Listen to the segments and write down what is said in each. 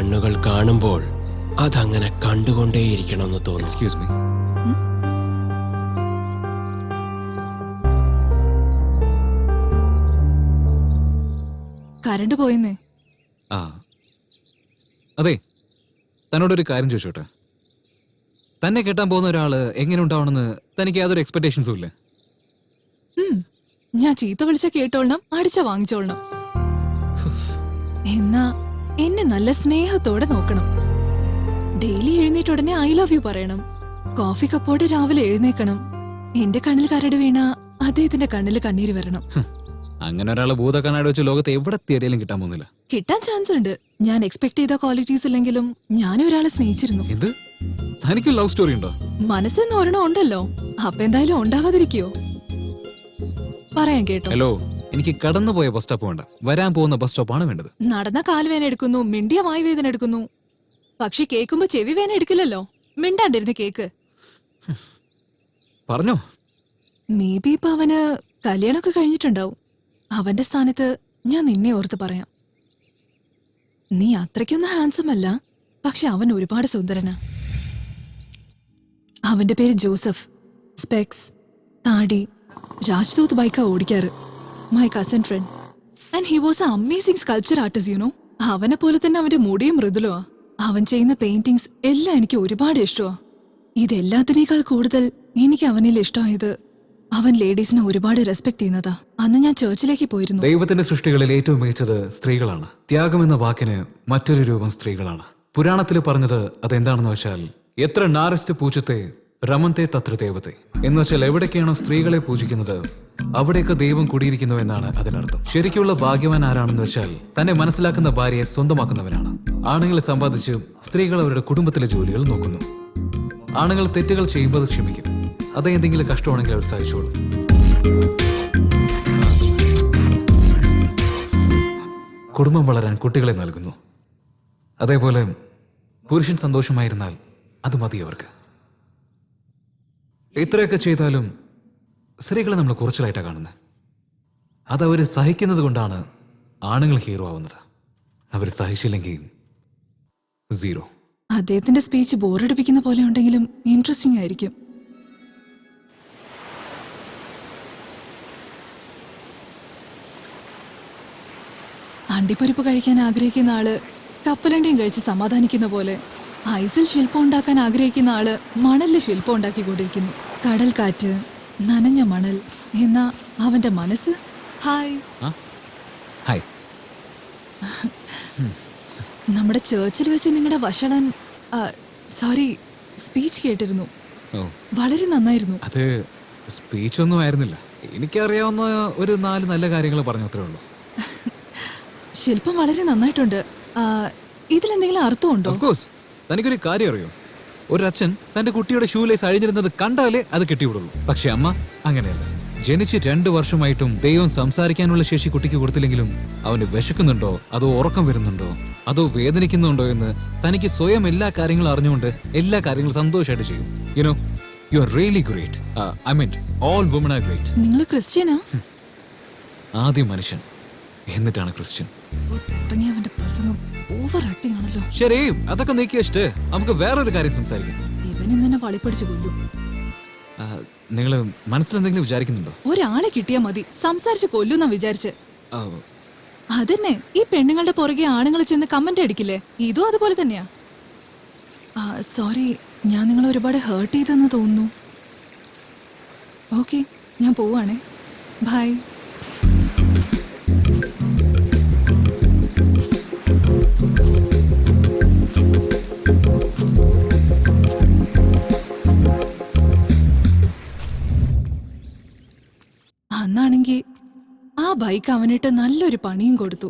കണ്ണുകൾ കാണുമ്പോൾ അതങ്ങനെ കണ്ടുകൊണ്ടേയിരിക്കണമെന്ന് തോന്നും. Excuse me. കറണ്ട് പോയെന്നേ. ആ അതെ, തന്നോടൊരു കാര്യം ചോദിച്ചോട്ടെ. തന്നെ കെട്ടാൻ പോകുന്ന ഒരാള് എങ്ങനെ ഉണ്ടാവണമെന്ന് തനിക്ക് യാതൊരു എക്സ്പെക്ടേഷൻസും ഇല്ലേ? ഞാൻ ചീത്ത വിളിച്ച കേട്ടോളണം, അടിച്ച വാങ്ങിച്ചോളണം. എന്നാ എന്നെ നല്ല സ്നേഹത്തോടെ നോക്കണം. ഡെയിലി എഴുന്നേറ്റ് ഉടനെ ഐ ലവ് യു പറയണം. കോഫി കപ്പോടെ രാവിലെ എഴുന്നേക്കണം. എന്റെ കണ്ണിൽ കരട് വീണ അദ്ദേഹത്തിന്റെ കണ്ണിൽ കണ്ണീര് വരണം. അങ്ങനെ ഒരാളെ ഭൂതക്കണ്ണാടി വെച്ച് ലോകത്ത് എവിടെ തേടിയാലും കിട്ടാൻ പോകുന്നില്ല. കിട്ടാൻ ചാൻസ് ഉണ്ട്. ഞാൻ എക്സ്പെക്ട് ചെയ്ത ക്വാളിറ്റീസ് ഇല്ലെങ്കിലും ഞാനും ഒരാളെ സ്നേഹിച്ചിരുന്നു. എന്ത്? തനിക്ക് ലവ് സ്റ്റോറി ഉണ്ടോ? മനസ്സെന്ന് ഒരെണ്ണം ഉണ്ടല്ലോ, അപ്പൊ എന്തായാലും ഉണ്ടാവാതിരിക്കോ? പറയാൻ കേട്ടോ. ഹലോ, എനിക്ക് കടന്നു പോയ ബസ് സ്റ്റോപ്പ് വേണ്ട, വരാൻ പോകുന്ന ബസ് സ്റ്റോപ്പാണ് വേണ്ടത്. നടന്ന കാൽവേന എടുക്കുന്നു, മിണ്ടിയ വായു വേദന എടുക്കുന്നു. പക്ഷെ കേൾക്കുമ്പോ ചെവി വേന എടുക്കില്ലല്ലോ. മിണ്ടാണ്ടിരുന്ന് കേക്ക്. പറഞ്ഞോ. മേ ബി ഇപ്പൊ അവന് കല്യാണമൊക്കെ കഴിഞ്ഞിട്ടുണ്ടാവും. അവന്റെ സ്ഥാനത്ത് ഞാൻ നിന്നെ ഓർത്ത് പറയാം. നീ അത്രയ്ക്കൊന്നും ഹാൻസം അല്ല, പക്ഷെ അവൻ ഒരുപാട് സുന്ദരനാ. അവന്റെ പേര് ജോസഫ്. സ്പെക്സ്, താടി, രാജ്ദൂത് ബൈക്കാ ഓടിക്കാറ്. My cousin friend. And he was a amazing sculpture artist, you know. അവനെ പോലെ തന്നെ അവന്റെ മുടിയും മൃദുലമാ. അവൻ ചെയ്യുന്ന പെയിന്റിങ്സ് എല്ലാം എനിക്ക് ഒരുപാട് ഇഷ്ടമാ. ഇതെല്ലാത്തിനേക്കാൾ കൂടുതൽ എനിക്ക് അവനിൽ ഇഷ്ടമായത് അവൻ ലേഡീസിനെ ഒരുപാട് റെസ്പെക്ട് ചെയ്യുന്നതാ. അന്ന് ഞാൻ ചർച്ചിലേക്ക് പോയിരുന്നു. ദൈവത്തിന്റെ സൃഷ്ടികളിൽ ഏറ്റവും മികച്ചത് സ്ത്രീകളാണ്. ത്യാഗം എന്ന വാക്കിന് മറ്റൊരു രൂപം സ്ത്രീകളാണ്. പുരാണത്തിൽ പറഞ്ഞത് അതെന്താണെന്ന് വെച്ചാൽ, എത്ര നാരസ്റ്റ് പൂച്ചത്തെ രമന്തെ തത്ര ദേവത്തെ എന്ന് വെച്ചാൽ, എവിടേക്കാണോ സ്ത്രീകളെ പൂജിക്കുന്നത് അവിടേക്ക് ദൈവം കുടിയിരിക്കുന്നു എന്നാണ് അതിനർത്ഥം. ശരിക്കുള്ള ഭാഗ്യവാൻ ആരാണെന്ന് വെച്ചാൽ, തന്നെ മനസ്സിലാക്കുന്ന ഭാര്യയെ സ്വന്തമാക്കുന്നവനാണ്. ആണുങ്ങളെ സമ്പാദിച്ച് സ്ത്രീകൾ അവരുടെ കുടുംബത്തിലെ ജോലികൾ നോക്കുന്നു. ആണുങ്ങൾ തെറ്റുകൾ ചെയ്യുമ്പോൾ അത് ക്ഷമിക്കും. അത് എന്തെങ്കിലും കഷ്ടമാണെങ്കിൽ അവർ സഹിച്ചോളും. കുടുംബം വളരാൻ കുട്ടികളെ നൽകുന്നു. അതേപോലെ പുരുഷൻ സന്തോഷമായിരുന്നാൽ അത് മതി അവർക്ക്. ഇത്രയൊക്കെ ചെയ്താലും സ്ത്രീകളെ നമ്മൾ കുറച്ചിലായിട്ടാണ് കാണുന്നത്. അതവർ സഹിക്കുന്നത് കൊണ്ടാണ് ആണുങ്ങൾ ഹീറോ ആവുന്നത്. അവർ സഹിച്ചില്ലെങ്കിൽ സീറോ. അദ്ദേഹത്തിന്റെ സ്പീച്ച് ബോറടിപ്പിക്കുന്ന പോലെ ഉണ്ടെങ്കിലും ഇൻട്രസ്റ്റിംഗ് ആയിരിക്കും. അണ്ടിപ്പരിപ്പ് കഴിക്കാൻ ആഗ്രഹിക്കുന്ന ആള് കപ്പലണ്ടിയും കഴിച്ച് സമാധാനിക്കുന്ന പോലെ, ഐസിൽ ശില്പം ഉണ്ടാക്കാൻ ആഗ്രഹിക്കുന്ന ആള് മണലിൽ ശില്പം ഉണ്ടാക്കിക്കൊണ്ടിരിക്കുന്നു. കടൽ കാറ്റ്, നനഞ്ഞ മണൽ. എന്നാ അവന്റെ മനസ്സ് ഹായ്. ഹായ്. നമ്മുടെ ചേർച്ചിൽ വെച്ച് നിങ്ങളുടെ വഷളൻ സോറി സ്പീച്ച് കേട്ടിരുന്നു. വളരെ നന്നായിരുന്നു. അത് സ്പീച്ച് ഒന്നും ആയിരുന്നില്ല. എനിക്കറിയാവുന്ന ഒരു 4 നല്ല കാര്യങ്ങൾ പറഞ്ഞു, അത്രേ ഉള്ളൂ. ശില്പം വളരെ നന്നായിട്ടുണ്ട്. ഇതിലെന്തെങ്കിലും അർത്ഥമുണ്ടോ? Of course. തനിക്കൊരു കാര്യം അറിയോ? ഒരു അച്ഛൻ തന്റെ കുട്ടിയുടെ ഷൂ ലേസ് അഴിഞ്ഞിരുന്നത് കണ്ടാലേ അത് കെട്ടിവിടുള്ളൂ. പക്ഷെ അമ്മ അങ്ങനെയല്ല. ജനിച്ച് 2 വർഷമായിട്ടും ദൈവം സംസാരിക്കാനുള്ള ശേഷി കുട്ടിക്ക് കൊടുത്തില്ലെങ്കിലും അവന് വിശക്കുന്നുണ്ടോ, അതോ ഉറക്കം വരുന്നുണ്ടോ, അതോ വേദനിക്കുന്നുണ്ടോ എന്ന് തനിക്ക് സ്വയം എല്ലാ കാര്യങ്ങളും അറിഞ്ഞുകൊണ്ട് എല്ലാ കാര്യങ്ങളും സന്തോഷമായിട്ട് ചെയ്യും. You know, you are really great. I mean all woman are great. നിങ്ങൾ ക്രിസ്ത്യനാ? ആദ്യം മനുഷ്യൻ, എന്നിട്ടാണ് ക്രിസ്ത്യൻ. അവന്റെ പ്രസംഗം ഓവർ ആക്ടിംഗ് ആണല്ലോ. ശരി, അതൊക്കെ നീക്കി വെച്ചിട്ട് നമുക്ക് വേറൊരു കാര്യം സംസാരിക്കാം. ഇവൻ തന്നെ വളിപ്പിടിച്ചു കൊല്ലു. നിങ്ങൾ മനസ്സിലെന്തെങ്കിലും വിചാരിക്കുന്നുണ്ടോ? ഒരാളെ കിട്ടിയാ മതി, സംസാരിച്ച് കൊല്ലുന്നാ വിചാരിച്ച്. അതന്നെ, ഈ പെണ്ണുങ്ങളുടെ പുറകെ ആണുങ്ങൾ ചെന്ന് കമന്റ് അടിക്കില്ലേ, ഇതും അതുപോലെ തന്നെയാ. സോറി, ഞാൻ നിങ്ങളെ ഒരുപാട് ഹേർട്ട് ചെയ്തെന്ന് തോന്നുന്നു. ഓക്കെ, ഞാൻ പോവാണേ. ബൈ. അന്നാണെങ്കി ആ ബൈക്ക് അവനിട്ട് നല്ലൊരു പണിയും കൊടുത്തു.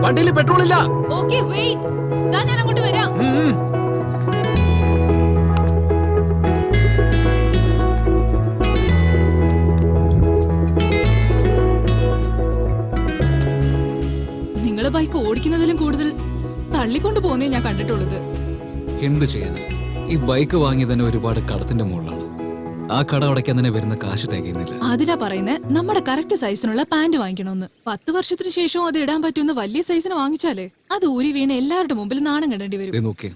വണ്ടിയിൽ പെട്രോൾ ഇല്ല. ഓക്കേ, വെയിറ്റ്, ഞാൻ അങ്ങോട്ട് വരാം. നിങ്ങളെ ബൈക്ക് ഓടിക്കുന്നതിലും കൂടുതൽ തള്ളിക്കൊണ്ടു പോകുന്നേ ഞാൻ കണ്ടിട്ടുള്ളത്. എന്ത് ചെയ്യാൻ, ഈ ബൈക്ക് വാങ്ങിയത് തന്നെ ഒരുപാട് കടത്തിന്റെ മുകളിലാണ്. ആ കട അടയ്ക്കാൻ തന്നെ വരുന്ന കാശ് തികയുന്നില്ല. അതിനാ പറയുന്നത് നമ്മുടെ കറക്റ്റ് സൈസിനുള്ള പാന്റ് വാങ്ങിക്കണമെന്ന്. 10 വർഷത്തിന് ശേഷവും അത് ഇടാൻ പറ്റുന്ന വലിയ സൈസിന് വാങ്ങിച്ചാലേ അത് ഊരി വീണ് എല്ലാവരുടെ മുമ്പിൽ നാണം കണ്ടേണ്ടി വരും. നോക്കിയേ,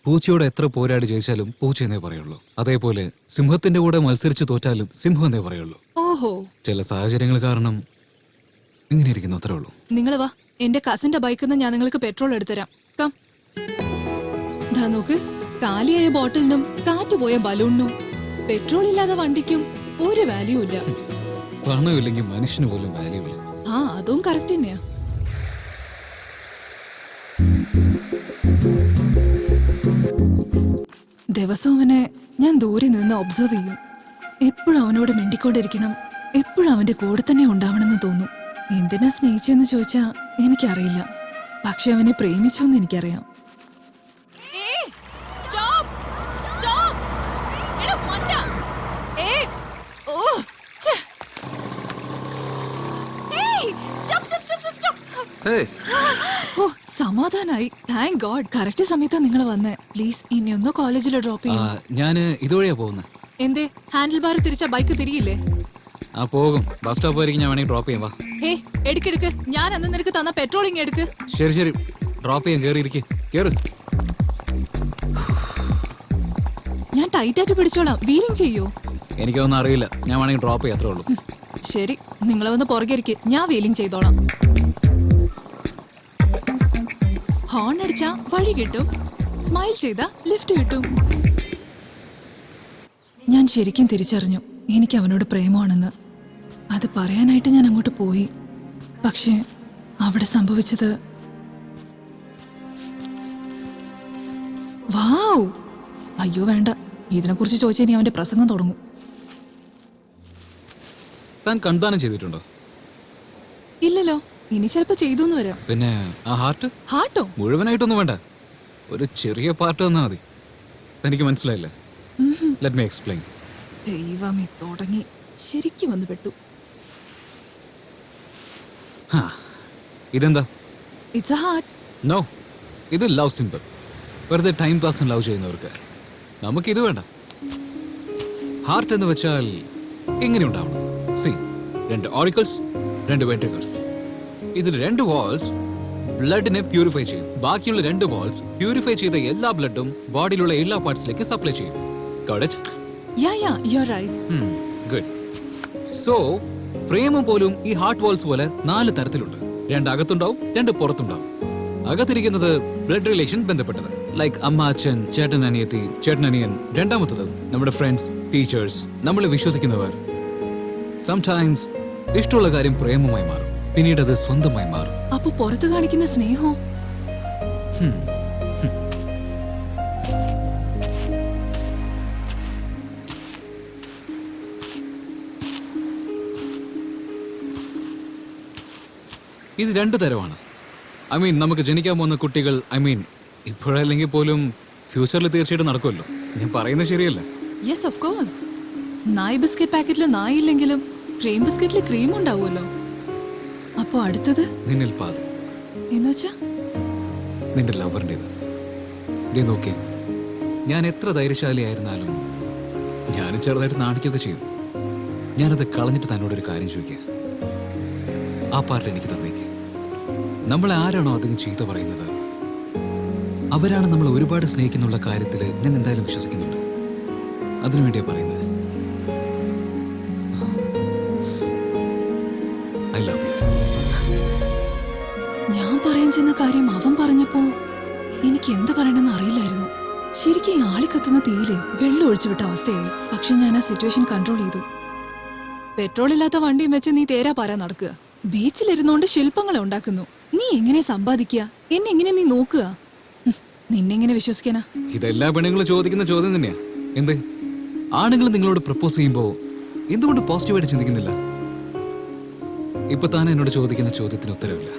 പൂച്ചയോട് എത്ര പോരാടി ജയിച്ചാലും പൂച്ച എന്നേ പറയുള്ളൂ. അതേപോലെ സിംഹത്തിന്റെ കൂടെ മത്സരിച്ച് തോറ്റാലും സിംഹം എന്നേ പറയുള്ളൂ. ഓഹോ, ചില സാഹചര്യങ്ങൾ കാരണം ഇങ്ങനെ ഇരിക്കുന്നു, അത്രേ ഉള്ളൂ. നിങ്ങൾ വാ, എന്റെ കസിന്റെ ബൈക്കിൽ നിന്ന് ഞാൻ നിങ്ങൾക്ക് പെട്രോൾ എടുത്തരാം. കം. ദാ നോക്ക്, കാലിയായ ബോട്ടിലിനും കാറ്റ് പോയ ബലൂണിനും പെട്രോൾ ഇല്ലാതെ വണ്ടിക്കും ഒരു വാല്യൂ ഇല്ല. പണമില്ലെങ്കിൽ മനുഷ്യന് പോലും വാല്യൂ ഇല്ല. ആ, അതും കറക്റ്റ് തന്നെയാ. ദിവസവും അവനെ ഞാൻ ദൂരെ നിന്ന് ഒബ്സർവ് ചെയ്യും. എപ്പോഴും അവനോട് മിണ്ടിക്കൊണ്ടിരിക്കണം, എപ്പോഴും അവന്റെ കൂടെ തന്നെ ഉണ്ടാവണമെന്ന് തോന്നും. എന്തിനാ സ്നേഹിച്ചെന്ന് ചോദിച്ചാ എനിക്കറിയില്ല, പക്ഷെ അവനെ പ്രേമിച്ചോന്ന് എനിക്കറിയാം. സമാധാനായി, താങ്ക് ഗോഡ്. കറക്റ്റ് സമയത്താ നിങ്ങൾ വന്നേ. പ്ലീസ് ഇനി ഒന്ന് കോളേജിൽ ഡ്രോപ്പ് ചെയ്യും. ഞാന് ഇതുവഴിയാ പോകുന്നത്. എന്തേ, ഹാൻഡിൽ ബാർ തിരിച്ച ബൈക്ക് തിരിയില്ലേ? ആ പോകും, ബസ് സ്റ്റോപ്പ് വരെയും ഞാൻ വേണമെങ്കിൽ ഡ്രോപ്പ് ചെയ്യാം. വാ. ഹേ, എടുക്കെടുക്ക്, ഞാൻ അന്ന് നിനക്ക് തന്ന പെട്രോളിങ് എടുക്ക്. ശരി ശരി, ഡ്രോപ്പ് ചെയ്യാൻ. കേറിയിരിക്കും, കേറ്. ഞാൻ ടൈറ്റ് ആയിട്ട് പിടിച്ചോളാം. വീലിംഗ് ചെയ്യൂ. എനിക്കൊന്നും അറിയില്ല, ഞാൻ വേണമെങ്കിൽ ഡ്രോപ്പ് ചെയ്യാം, അത്രേ ഉള്ളൂ. ശരി, നിങ്ങൾ വന്ന് പുറകെ ഇരിക്ക്, ഞാൻ വീലിംഗ് ചെയ്തോളാം. ഹോൺ അടിച്ചാ വഴി കിട്ടും, സ്മൈൽ ചെയ്താ ലിഫ്റ്റ് കിട്ടും. ഞാൻ ശരിക്കും തിരിച്ചറിഞ്ഞു എനിക്ക് അവനോട് പ്രേമമാണെന്ന്. അത് പറയാനായിട്ട് ഞാൻ അങ്ങോട്ട് പോയി. പക്ഷേ അവിടെ സംഭവിച്ചത്, വാവ്, അയ്യോ വേണ്ട, ഇതിനെക്കുറിച്ച് ചോദിച്ചാൽ ഇനി അവന്റെ പ്രസംഗം തുടങ്ങും. താൻ കൺദാനം ചെയ്തിട്ടുണ്ടോ? ഇല്ലല്ലോ, ഇനി ചിലപ്പോ ചെയ്തു എന്ന് വരാം. പിന്നെ ആ ഹാർട്ട്? ഹാർട്ടോ? മുഴുവനായിട്ടൊന്നും വേണ്ട, ഒരു ചെറിയ പാർട്ട് തന്നാ മതി. എനിക്ക് മനസ്സിലായില്ല. Let me explain. ദൈവമേ, തുടങ്ങി. ശരിക്കും വന്ന് പെട്ടു. ഇതെന്താ? It's A heart. നോ, ഇത് ലവ് സിമ്പിൾ. വെറുതെ ടൈം പാസിന് ലവ് ചെയ്യുന്നവർക്ക്. നമുക്ക് ഇത് വേണ്ട. ഹാർട്ട് എന്ന് വെച്ചാൽ എങ്ങനെ ഉണ്ടാവണം? C, 2 auricles, 2 ventricles. ഇതിൽ 2 വാൾസ് ബ്ലഡിനെ പ്യൂരിഫൈ ചെയ്യും. ബാക്കിയുള്ള 2 വാൾസ് പ്യൂരിഫൈ ചെയ്ത എല്ലാ ബ്ലഡും ബോഡിയിലുള്ള എല്ലാ പാർട്സിലേക്ക് സപ്ലൈ ചെയ്യും. Got it? Yeah, you're right. Good. So, പ്രേമം പോലും ഈ ഹാർട്ട് വാൾസ് പോലെ 4 തരത്തിലുണ്ട്. 2 അകത്തുണ്ടാവും, 2 പുറത്തുണ്ടാവും. അകത്തിരിക്കുന്നത് ബ്ലഡ് റിലേഷൻ ബന്ധപ്പെട്ടത്, ലൈക്ക് അമ്മ, അച്ഛൻ, ചേട്ടൻ, അനിയത്തി, ചേട്ടൻ, അനിയൻ. രണ്ടാമത്തത് നമ്മുടെ ഫ്രണ്ട്സ്, ടീച്ചേഴ്സ്, നമ്മളെ വിശ്വസിക്കുന്നവർ. സംടൈംസ് ഇഷ്ടമുള്ള കാര്യം പ്രേമമായി മാറും, പിന്നീട് അത് സ്വന്തമായി മാറും. അപ്പൊ പുറത്ത് കാണിക്കുന്ന സ്നേഹം? ഇത് 2 തരമാണ്. നമുക്ക് ജനിക്കാൻ പോകുന്ന കുട്ടികൾ, ഇപ്പോഴല്ലെങ്കിൽ പോലും ഫ്യൂച്ചറിൽ തീർച്ചയായിട്ടും നടക്കുമല്ലോ. ഞാൻ പറയുന്നത് ശരിയല്ല? Yes, of course. നായ് ബിസ്ക്കറ്റ് പാക്കറ്റിൽ നായില്ലെങ്കിലും ക്രീം ബിസ്ക്കറ്റിൽ ക്രീം ഉണ്ടാവുമല്ലോ. അപ്പൊ അടുത്തത് നിന്നിൽ പാതി എന്നുവെച്ചാ നിന്റെ ലവറിൻ്റെത്. ദേ നോക്കിയേ, ഞാൻ എത്ര ധൈര്യശാലിയായിരുന്നാലും ഞാനും ചെറുതായിട്ട് നാണിക്കൊക്കെ ചെയ്യും. ഞാനത് കളഞ്ഞിട്ട് തന്നോടൊരു കാര്യം ചോദിക്കുക. ആ പാർട്ട് എനിക്ക് തന്നേക്ക്. നമ്മളെ ആരാണോ അധികം ചീത്ത പറയുന്നത്, അവരാണ് നമ്മൾ ഒരുപാട് സ്നേഹിക്കുന്നുള്ള കാര്യത്തിൽ ഞാൻ എന്തായാലും വിശ്വസിക്കുന്നുണ്ട്. അതിനുവേണ്ടിയാ പറയുന്നത്. I love you. ഞാൻ പറയാൻ ചെന്ന കാര്യം അവൻ പറഞ്ഞപ്പോ എനിക്ക് എന്ത് പറയണമെന്ന് അറിയില്ലായിരുന്നു. ശരിക്കും ഈ ആളി കത്തുന്ന തീയില് വെള്ളം ഒഴിച്ചു വിട്ട അവസ്ഥയായി. പക്ഷെ ഞാൻ ആ സിറ്റുവേഷൻ കൺട്രോൾ ചെയ്തു. പെട്രോൾ ഇല്ലാത്ത വണ്ടിയും വെച്ച് നീ തേരാ പാരാ നടക്കുക. ബീച്ചിലിരുന്നോണ്ട് ശില്പങ്ങളെ ഉണ്ടാക്കുന്നു. നീ എങ്ങനെ സമ്പാദിക്കുക? എന്നെ എങ്ങനെ നീ നോക്കുക? നിന്നെങ്ങനെ വിശ്വസിക്കാനാ? ഇതെല്ലാ പെണ്ണുങ്ങളും ചോദിക്കുന്ന ചോദ്യം തന്നെയാ. എന്ത് ആണുങ്ങൾ നിങ്ങളോട് പ്രപ്പോസ് ചെയ്യുമ്പോ എന്തുകൊണ്ട് പോസിറ്റീവായിട്ട് ചിന്തിക്കുന്നില്ല? ഇപ്പൊ താൻ എന്നോട് ചോദിക്കുന്ന ചോദ്യത്തിന് ഉത്തരവില്ല,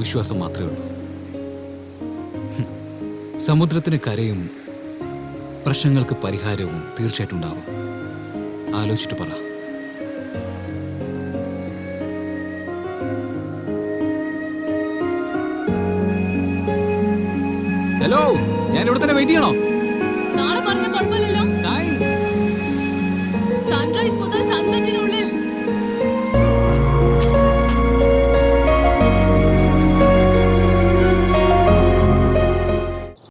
വിശ്വാസം മാത്രമേ ഉള്ളൂ. സമുദ്രത്തിന് കരയും പ്രശ്നങ്ങൾക്ക് പരിഹാരവും തീർച്ചയായിട്ടും ഉണ്ടാവും. ആലോചിച്ചിട്ട് പറ. ഹലോ, ഞാൻ ഇവിടെ തന്നെ വെയിറ്റ് ചെയ്യണോ? നാളെ പറഞ്ഞ കുഴപ്പമില്ലല്ലോ. ടൈം സൺറൈസ് മുതൽ സൺസെറ്റിനുള്ളിൽ